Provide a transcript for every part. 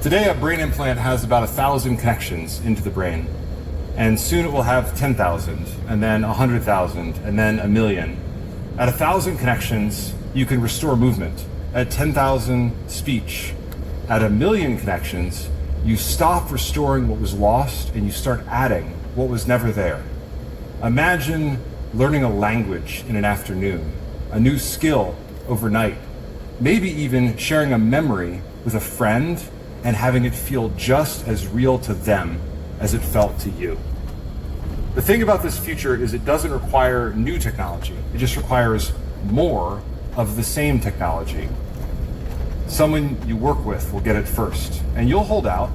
Today, a brain implant has about 1,000 connections into the brain, and soon it will have 10,000, and then 100,000, and then 1,000,000. At 1,000 connections, you can restore movement. At 10,000, speech. At 1,000,000 connections, you stop restoring what was lost and you start adding what was never there. Imagine learning a language in an afternoon, a new skill overnight, maybe even sharing a memory with a friend and having it feel just as real to them as it felt to you. The thing about this future is it doesn't require new technology. It just requires more of the same technology. Someone you work with will get it first, and you'll hold out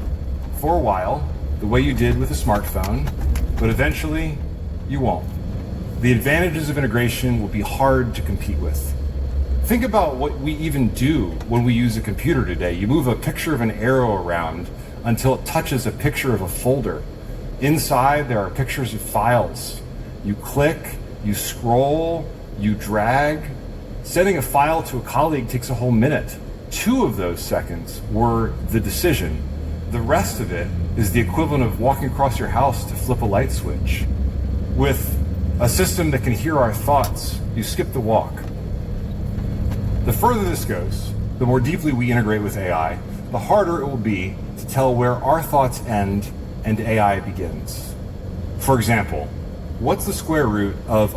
for a while, the way you did with a smartphone, but eventually you won't. The advantages of integration will be hard to compete with. Think about what we even do when we use a computer today. You move a picture of an arrow around until it touches a picture of a folder. Inside, there are pictures of files. You click, you scroll, you drag. Sending a file to a colleague takes a whole minute. 2 of those seconds were the decision. The rest of it is the equivalent of walking across your house to flip a light switch. With a system that can hear our thoughts, you skip the walk. The further this goes, the more deeply we integrate with AI, the harder it will be to tell where our thoughts end and AI begins. For example, what's the square root of...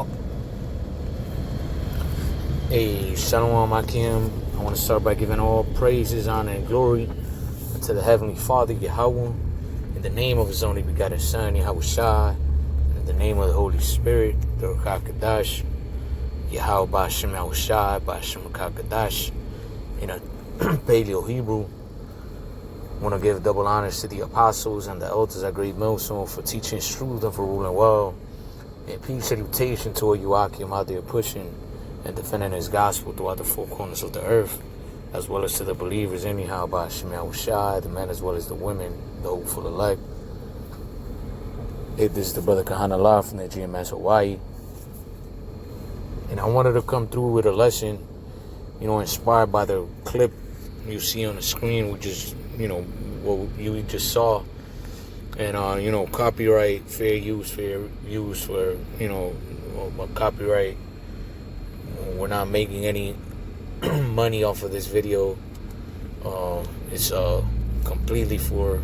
Hey, Shalom Akim. I want to start by giving all praises, honor, and glory to the Heavenly Father, Yahweh, in the name of His only begotten Son, Yahweh Shai, in the name of the Holy Spirit, the Ruach HaKodesh, Yahweh Ba'Shem Yahweh Shai, Ba'Shem Ruach HaKodesh, in a Paleo Hebrew. I want to give double honors to the apostles and the elders at Great Millstone for teaching truth and for ruling well. And peace salutation to all you Akim out there pushing and defending His gospel throughout the 4 corners of the earth, as well as to the believers anyhow by Shem Yahushai, the men as well as the women, the hopeful elect. Hey, this is the brother Kahana La from the GMS Hawaii. And I wanted to come through with a lesson, inspired by the clip you see on the screen, which is, what you just saw. And, copyright, fair use for, copyright. We're not making any money off of this video. It's completely for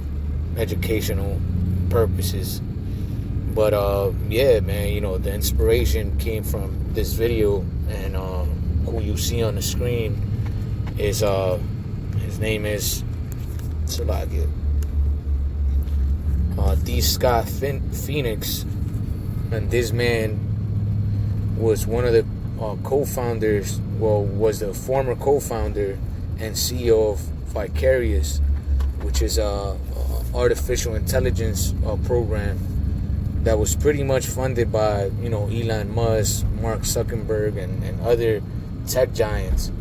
educational purposes. But yeah, man, the inspiration came from this video, and who you see on the screen is his name is Salagia. D. Scott Phoenix, and this man was one of the co-founders, was the former co-founder and CEO of Vicarious, which is a artificial intelligence program that was pretty much funded by Elon Musk, Mark Zuckerberg, and other tech giants,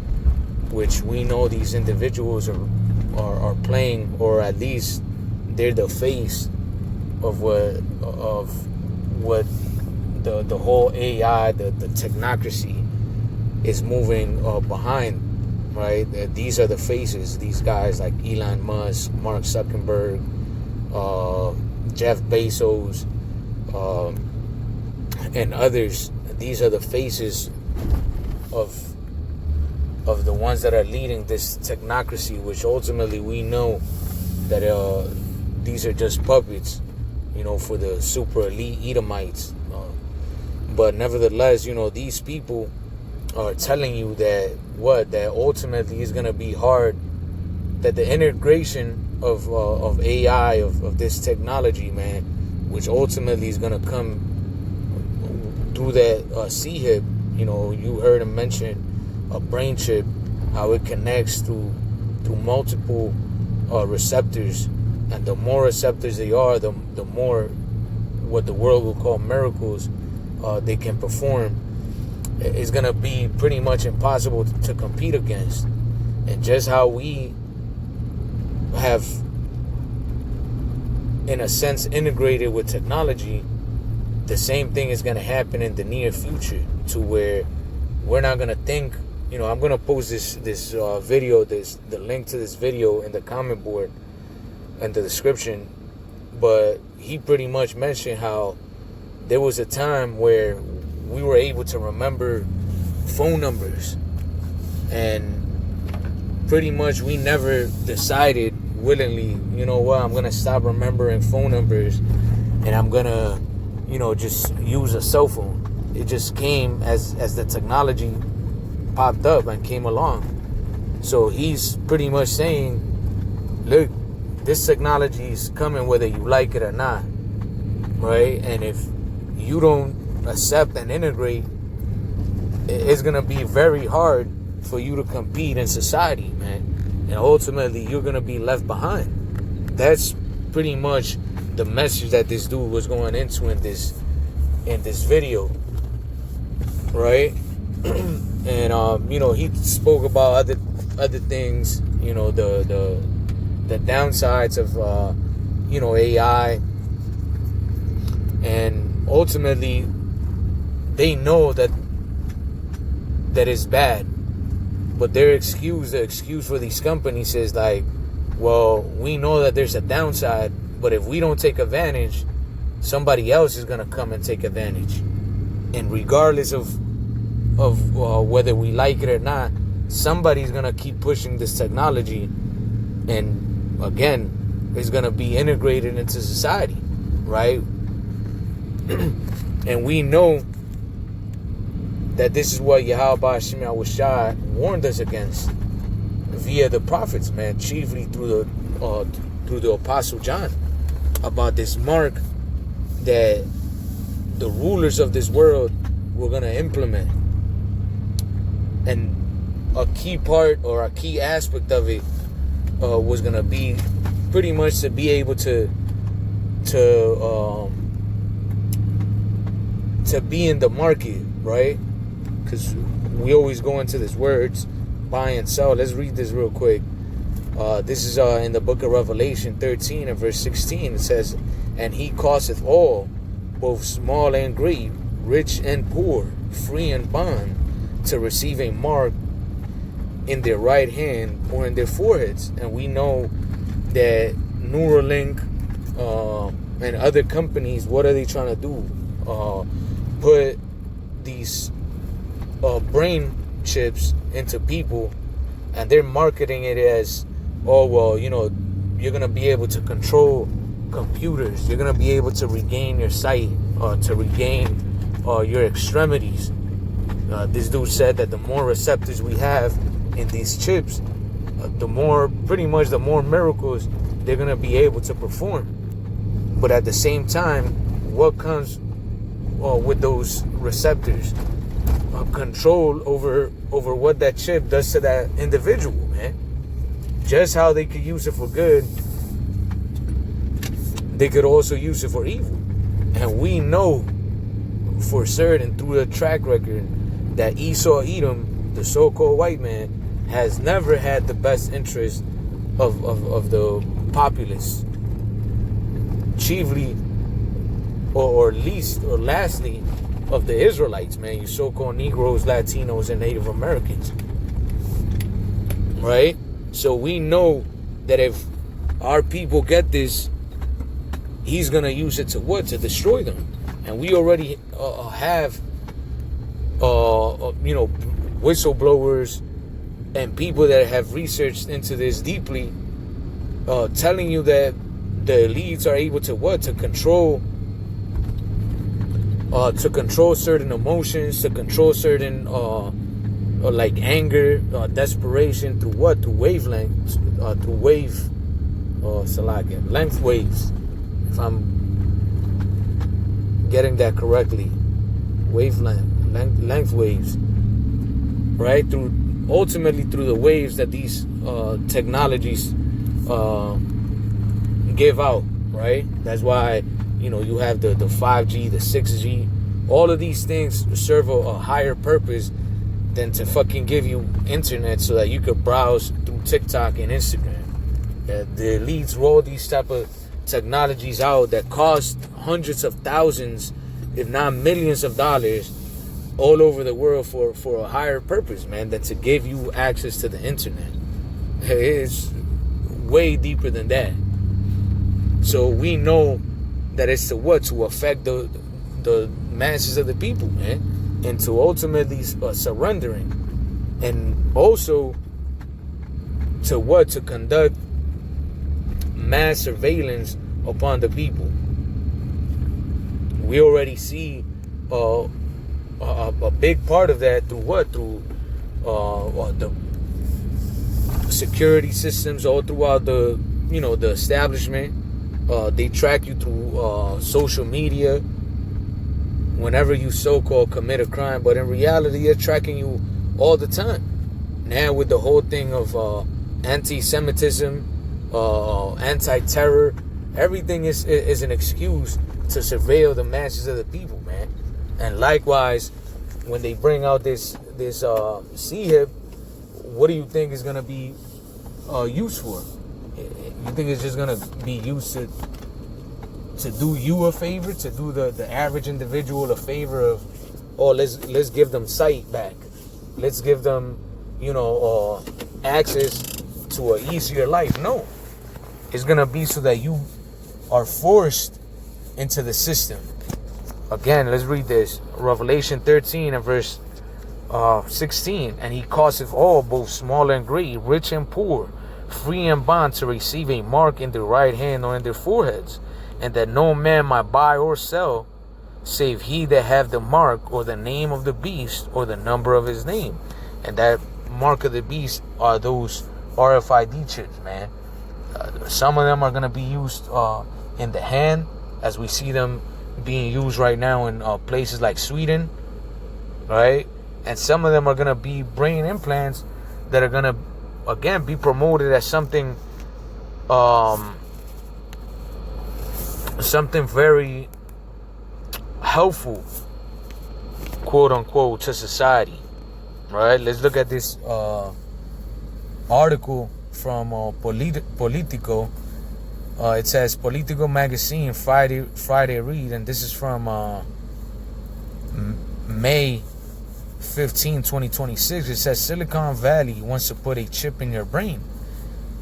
which we know these individuals are playing, or at least they're the face of what the whole AI, the technocracy is moving behind, right? These are the faces, these guys like Elon Musk, Mark Zuckerberg, Jeff Bezos, and others. These are the faces of the ones that are leading this technocracy, which ultimately we know that these are just puppets, for the super elite Edomites. But nevertheless, these people are telling you that ultimately is going to be hard, that the integration of AI, of this technology, man, which ultimately is going to come through that C-hip. You heard him mention a brain chip, how it connects through multiple receptors, and the more receptors they are, the more what the world will call miracles they can perform. It's going to be pretty much impossible to compete against. And just how we have, in a sense, integrated with technology, the same thing is going to happen in the near future, to where we're not going to think I'm gonna post this video, the link to this video in the comment board and the description. But he pretty much mentioned how there was a time where we were able to remember phone numbers, and pretty much we never decided willingly, you know what, I'm gonna stop remembering phone numbers and I'm gonna, just use a cell phone. It just came as the technology popped up and came along. So he's pretty much saying, look, this technology is coming whether you like it or not, right? And if you don't accept and integrate, it's gonna be very hard for you to compete in society, man. And ultimately, you're gonna be left behind. That's pretty much the message that this dude was going into in this video, right? And he spoke about other things, the downsides of AI, and ultimately they know that is bad, but the excuse for these companies is like, well, we know that there's a downside, but if we don't take advantage, somebody else is gonna come and take advantage, and regardless of whether we like it or not, somebody's gonna keep pushing this technology, and again, it's gonna be integrated into society, right? And we know that this is what Yahweh Hashem Yahushua warned us against via the prophets, man, chiefly through the Apostle John, about this mark that the rulers of this world were gonna implement. And a key part or a key aspect of it was gonna be pretty much to be able to be in the market, right? Because we always go into these words, buy and sell. Let's read this real quick. This is in the book of Revelation 13 and verse 16. It says, and he causeth all, both small and great, rich and poor, free and bond, to receive a mark in their right hand or in their foreheads. And we know that Neuralink and other companies, what are they trying to do? Put these brain chips into people, and they're marketing it as, oh, well, you're gonna be able to control computers, you're gonna be able to regain your sight, to regain your extremities. This dude said that the more receptors we have in these chips, the more miracles they're gonna be able to perform. But at the same time, what comes with those receptors? Control over what that chip does to that individual, man. Just how they could use it for good, they could also use it for evil. And we know for certain through the track record that Esau Edom, the so-called white man, has never had the best interest of the populace. Chiefly, or lastly, of the Israelites, man, you so-called Negroes, Latinos, and Native Americans, right? So we know that if our people get this, he's gonna use it to what? To destroy them. And we already have, whistleblowers and people that have researched into this deeply, telling you that the elites are able to what? To control certain emotions, to control certain like anger, desperation, through what? Through wavelengths, length waves, if I'm getting that correctly, length waves, right? Ultimately through the waves that these technologies give out, right? That's why you have the 5G, the 6G. All of these things serve a higher purpose than to fucking give you internet so that you could browse through TikTok and Instagram. The elites roll these type of technologies out that cost hundreds of thousands, if not millions of dollars, all over the world for a higher purpose, man, than to give you access to the internet. It's way deeper than that. So we know that it's to what? To affect the masses of the people, man, and to ultimately surrendering, and also to what? To conduct mass surveillance upon the people. We already see a big part of that through what? Through the security systems all throughout the establishment. They track you through social media whenever you so-called commit a crime, but in reality, they're tracking you all the time. Now with the whole thing of anti-Semitism, anti-terror, everything is an excuse to surveil the masses of the people, man. And likewise, when they bring out this CHIP, what do you think is gonna be used for? You think it's just gonna be used to do you a favor, to do the average individual a favor of, oh, let's give them sight back, let's give them access to an easier life? No, it's gonna be so that you are forced into the system. Again, let's read this. Revelation 13 and verse 16. And he causeth all, both small and great, rich and poor, free and bond, to receive a mark in their right hand or in their foreheads, and that no man might buy or sell, save he that have the mark, or the name of the beast, or the number of his name. And that mark of the beast are those RFID chips, man. Some of them are going to be used in the hand, as we see them being used right now in places like Sweden, right? And some of them are going to be brain implants that are going to, again, be promoted as something very helpful, quote unquote, to society, right? Let's look at this article from Politico. It says Politico magazine Friday read, and this is from May 15, 2026. It says Silicon Valley wants to put a chip in your brain.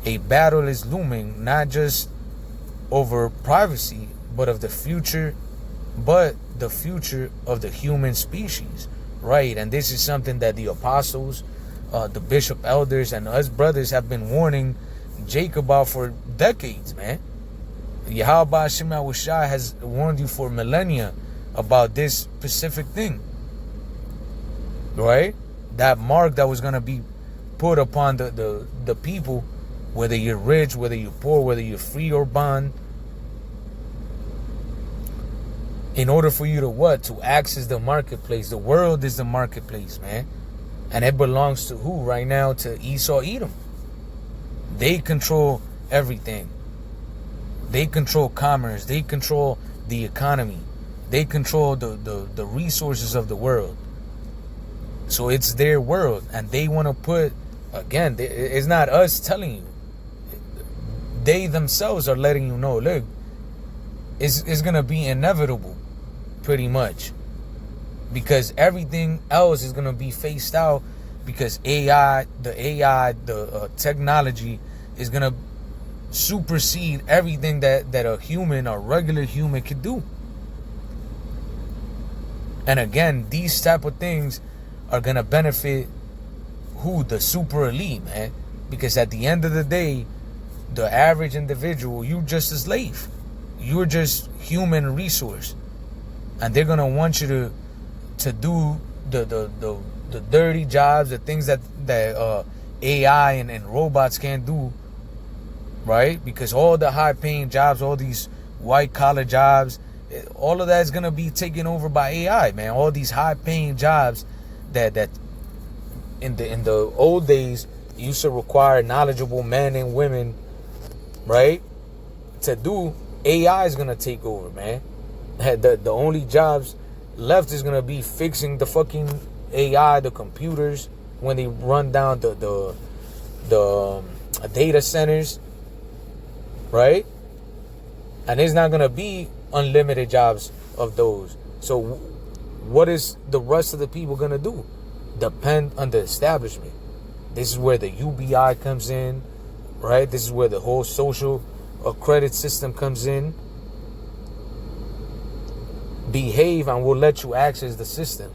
A battle is looming, not just over privacy, but the future of the human species, right? And this is something that the apostles, the bishop elders, and us brothers have been warning Jake about for decades, man. Yahweh Shem Yahushua has warned you for millennia about this specific thing, right? That mark that was going to be put upon the people, whether you're rich, whether you're poor, whether you're free or bond, in order for you to what? To access the marketplace. The world is the marketplace, man. And it belongs to who right now? To Esau Edom. They control everything. They control commerce. They control the economy. They control the resources of the world. So it's their world. And they want to put, again, it's not us telling you. They themselves are letting you know, look, it's going to be inevitable, pretty much. Because everything else is going to be phased out, because the technology is going to supersede everything that a regular human could do. And again, these type of things are going to benefit who? The super elite, man. Because at the end of the day, the average individual, you're just a slave. You're just human resource. And they're going to want you to do the dirty jobs, the things that AI and robots can't do, right? Because all the high-paying jobs, all these white-collar jobs, all of that is going to be taken over by AI, man. All these high-paying jobs that in the old days used to require knowledgeable men and women, right, to do, AI is going to take over, man. The only jobs left is going to be fixing the fucking AI, the computers, when they run down the data centers, right? And there's not going to be unlimited jobs of those. So what is the rest of the people going to do? Depend on the establishment. This is where the UBI comes in, right? This is where the whole social credit system comes in. Behave and we'll let you access the system.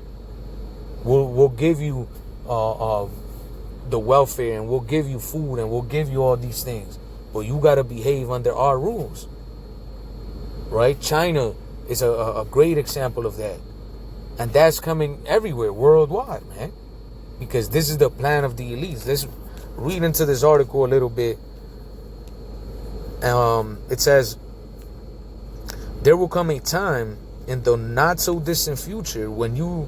We'll give you the welfare, and we'll give you food, and we'll give you all these things. But you got to behave under our rules, right? China is a great example of that. And that's coming everywhere, worldwide, man. Because this is the plan of the elites. Let's read into this article a little bit. It says, there will come a time in the not so distant future when you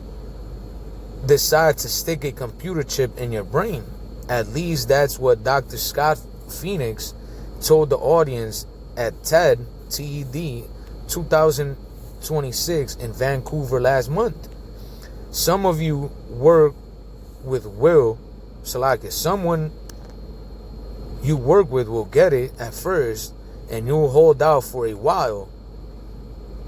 decide to stick a computer chip in your brain. At least that's what Dr. Scott Phoenix told the audience at TED 2026 in Vancouver last month. Some of you work with someone you work with will get it at first, and you'll hold out for a while,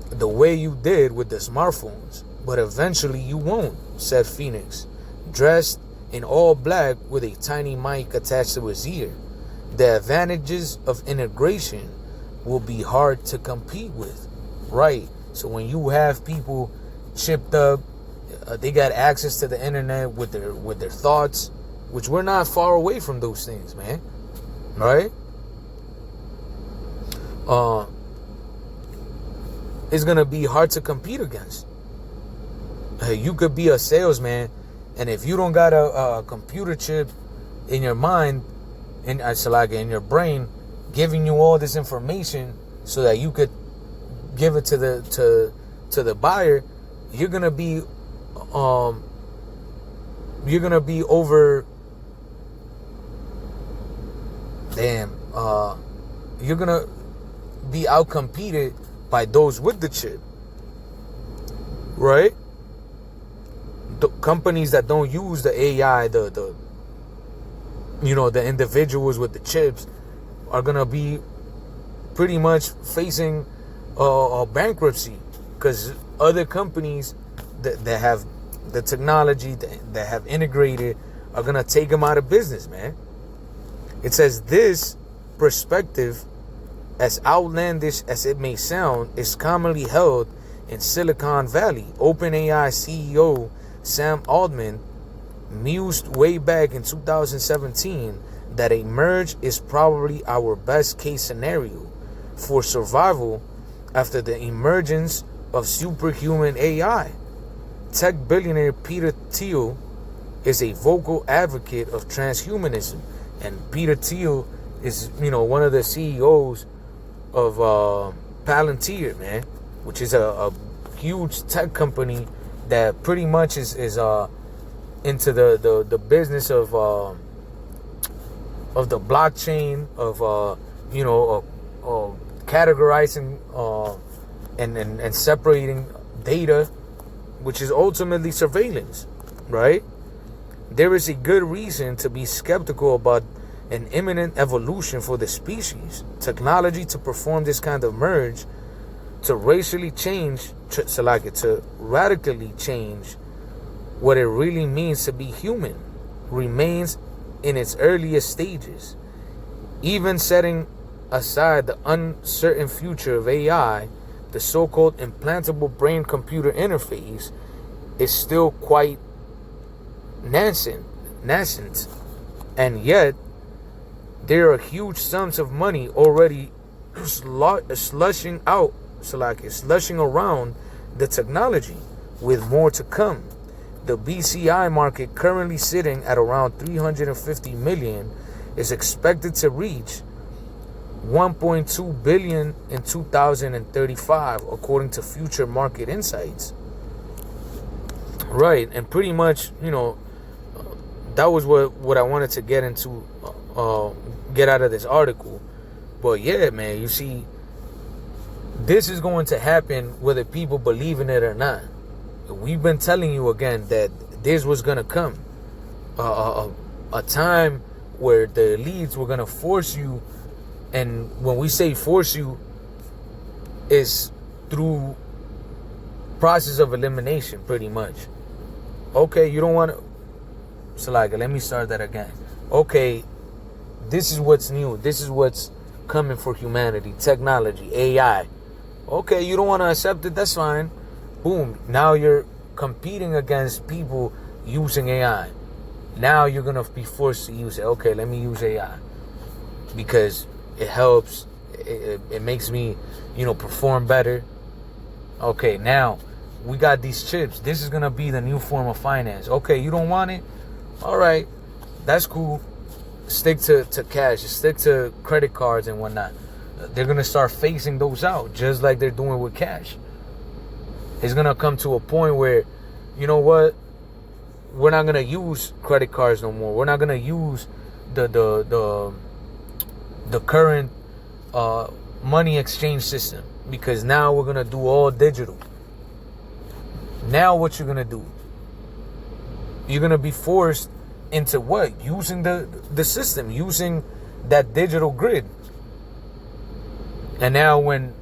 the way you did with the smartphones. But eventually you won't, said Phoenix, dressed in all black with a tiny mic attached to his ear. The advantages of integration will be hard to compete with. Right. So when you have people chipped up, they got access to the internet with their thoughts, which we're not far away from those things, man. Right? It's gonna be hard to compete against. You could be a salesman, and if you don't got a computer chip in your mind, in your brain, giving you all this information so that you could give it to the buyer, you're gonna be over. You're gonna be outcompeted by those with the chip, right? The companies that don't use the AI, the individuals with the chips, are gonna be pretty much facing a bankruptcy, because other companies that have the technology that have integrated are gonna take them out of business, man. It says this perspective, as outlandish as it may sound, is commonly held in Silicon Valley. OpenAI CEO Sam Altman mused way back in 2017 that a merge is probably our best case scenario for survival after the emergence of superhuman AI. Tech billionaire Peter Thiel is a vocal advocate of transhumanism, and Peter Thiel is, one of the CEOs of Palantir, man, which is a huge tech company that pretty much is into the business of the blockchain, of categorizing and separating data, which is ultimately surveillance, right? There is a good reason to be skeptical about an imminent evolution for the species. Technology to perform this kind of merge, to radically change what it really means to be human, remains in its earliest stages. Even setting aside the uncertain future of AI, the so-called implantable brain-computer interface is still quite nascent, and yet there are huge sums of money already slushing around the technology, with more to come. The BCI market, currently sitting at around 350 million, is expected to reach 1.2 billion in 2035, according to Future Market Insights. Right, and pretty much, that was what I wanted to get into, get out of this article. But yeah, man, you see, this is going to happen whether people believe in it or not. We've been telling you again that this was going to come. A time where the elites were going to force you, and when we say force you, is through process of elimination, pretty much. Okay, you don't want to. Salaka, let me start that again. Okay, this is what's new. This is what's coming for humanity. Technology, AI. Okay, you don't want to accept it. That's fine. Boom. Now you're competing against people using AI. Now you're going to be forced to use it. Okay, let me use AI. Because it helps. It makes me, perform better. Okay, now we got these chips. This is going to be the new form of finance. Okay, you don't want it? All right, that's cool. Stick to cash. Stick to credit cards and whatnot. They're going to start phasing those out, just like they're doing with cash. It's going to come to a point where, you know what? We're not going to use credit cards no more. We're not going to use the current money exchange system, because now we're going to do all digital. Now what you're going to do? You're going to be forced into what? Using the system, using that digital grid. And now when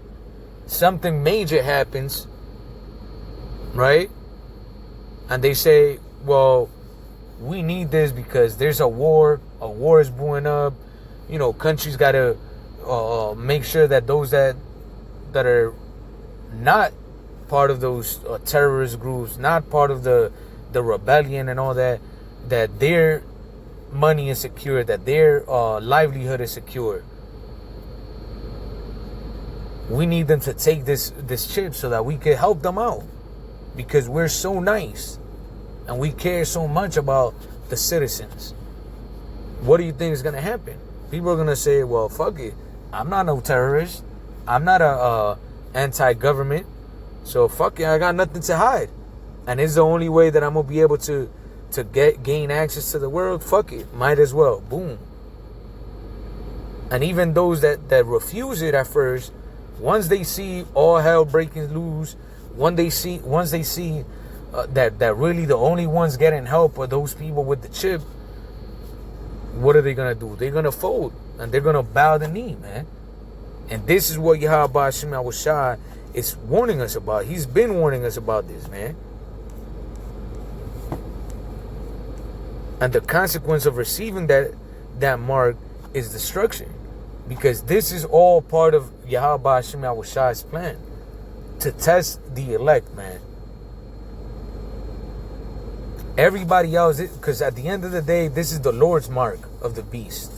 something major happens, right? And they say, well, we need this because there's a war is brewing up. Countries got to make sure that those that are not part of those terrorist groups, not part of the rebellion and all that their money is secure, that their livelihood is secure. We need them to take this chip so that we can help them out, because we're so nice and we care so much about the citizens. What do you think is going to happen? People are going to say, well, fuck it. I'm not no terrorist. I'm not a anti-government. So fuck it, I got nothing to hide. And it's the only way that I'm going to be able to gain access to the world. Fuck it, might as well. Boom. And even those that refuse it at first, once they see all hell breaking loose, once they see that really the only ones getting help are those people with the chip, what are they going to do? They're going to fold, and they're going to bow the knee, man. And this is what Yahweh Hashem Yahushua is warning us about. He's been warning us about this, man. And the consequence of receiving that mark is destruction. Because this is all part of Yahweh Hashem Yahushua's plan to test the elect, man. Everybody else, because at the end of the day, this is the Lord's mark of the beast.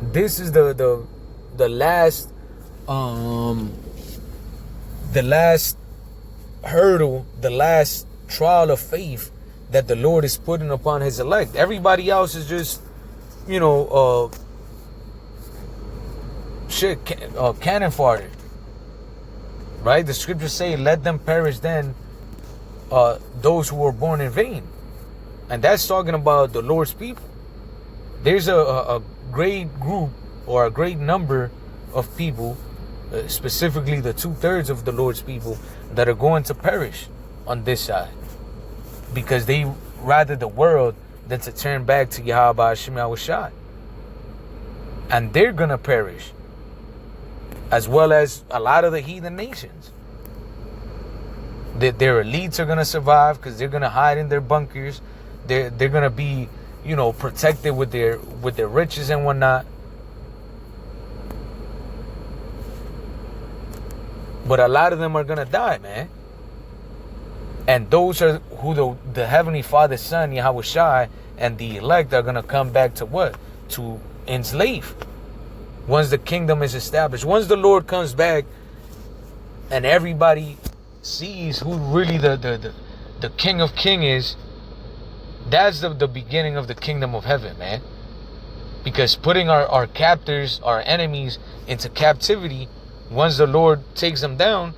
This is the last hurdle, the last trial of faith that the Lord is putting upon his elect. Everybody else is just, cannon fodder. Right? The scriptures say, let them perish then, those who were born in vain. And that's talking about the Lord's people. There's a great group or a great number of people, specifically the 2/3 of the Lord's people, that are going to perish on this side, because they rather the world than to turn back to Yahweh Hashem Yahushua. And they're going to perish, as well as a lot of the heathen nations. Their elites are going to survive because they're going to hide in their bunkers. They're going to be, protected with their riches and whatnot. But a lot of them are going to die, man. And those are who the Heavenly Father, Son, Yahushua, and the elect are going to come back to what? To enslave. Once the kingdom is established. Once the Lord comes back and everybody sees who really the King of Kings is, that's the beginning of the kingdom of heaven, man. Because putting our captors, our enemies, into captivity, once the Lord takes them down,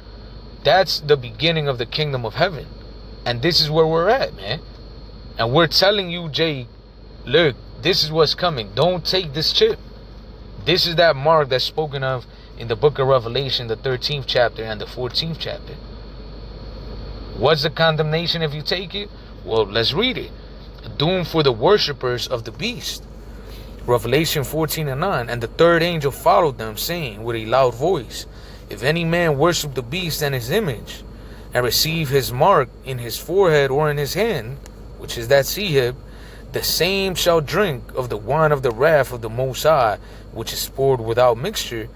that's the beginning of the kingdom of heaven. And this is where we're at, man. And we're telling you, Jay, look, this is what's coming. Don't take this chip. This is that mark that's spoken of in the book of Revelation, the 13th chapter and the 14th chapter. What's the condemnation if you take it? Well, let's read it. Doom for the worshippers of the beast. Revelation 14:9. And the third angel followed them, saying with a loud voice, If any man worship the beast and his image, and receive his mark in his forehead or in his hand, which is that sihib, the same shall drink of the wine of the wrath of the Most High, which is poured without mixture,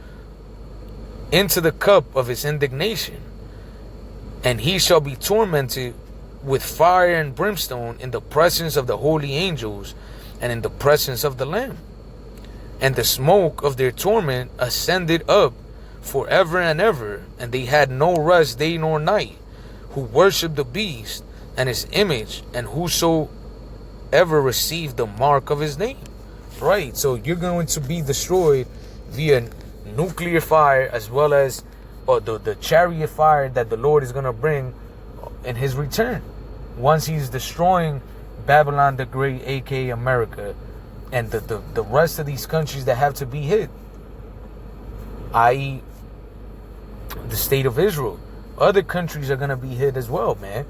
into the cup of his indignation. And he shall be tormented with fire and brimstone in the presence of the holy angels and in the presence of the Lamb. And the smoke of their torment ascended up forever and ever, and they had no rest day nor night, who worshipped the beast and his image, and whosoever received the mark of his name. Right, so you're going to be destroyed via nuclear fire, as well as the chariot fire that the Lord is going to bring in his return, once he's destroying Babylon the Great, aka America, and the rest of these countries that have to be hit, i.e. the state of Israel. Other countries are going to be hit as well, man,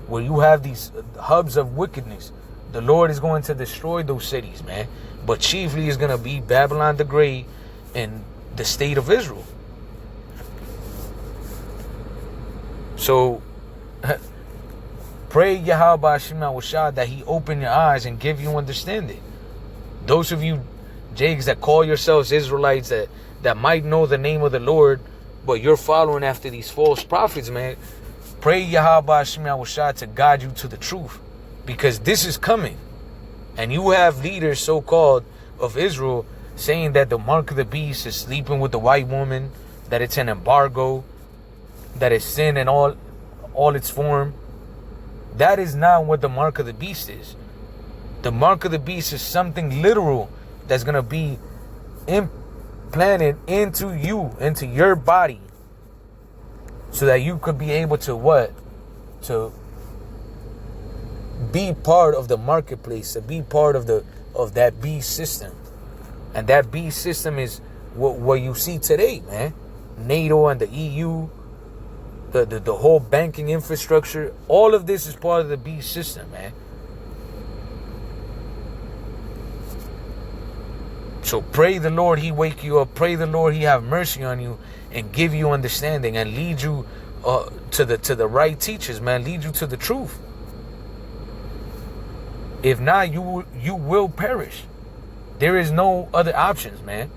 where you have these hubs of wickedness. The Lord is going to destroy those cities, man, but chiefly is going to be Babylon the Great and the state of Israel. So pray Yahweh Hashem Awashad that he open your eyes and give you understanding. Those of you Jakes that call yourselves Israelites that might know the name of the Lord, but you're following after these false prophets, man, pray Yahweh Hashem Awashad to guide you to the truth, because this is coming. And you have leaders so-called of Israel saying that the mark of the beast is sleeping with the white woman, that it's an embargo, that it's sin in all its form. That is not what the mark of the beast is. The mark of the beast is something literal that's going to be implanted into you, into your body, so that you could be able to what? To be part of the marketplace, to be part of that beast system. And that beast system is what you see today, man. NATO and the EU, the whole banking infrastructure, all of this is part of the beast system, man. So pray the Lord he wake you up. Pray the Lord he have mercy on you and give you understanding and lead you to the right teachers, man. Lead you to the truth. If not, you will perish. There is no other options, man.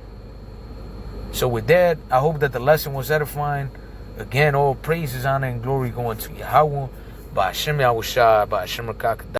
So with that, I hope that the lesson was edifying. Again, all praises, honor, and glory going to Yahweh, by Hashem Yahushua, by Hashem Rakak.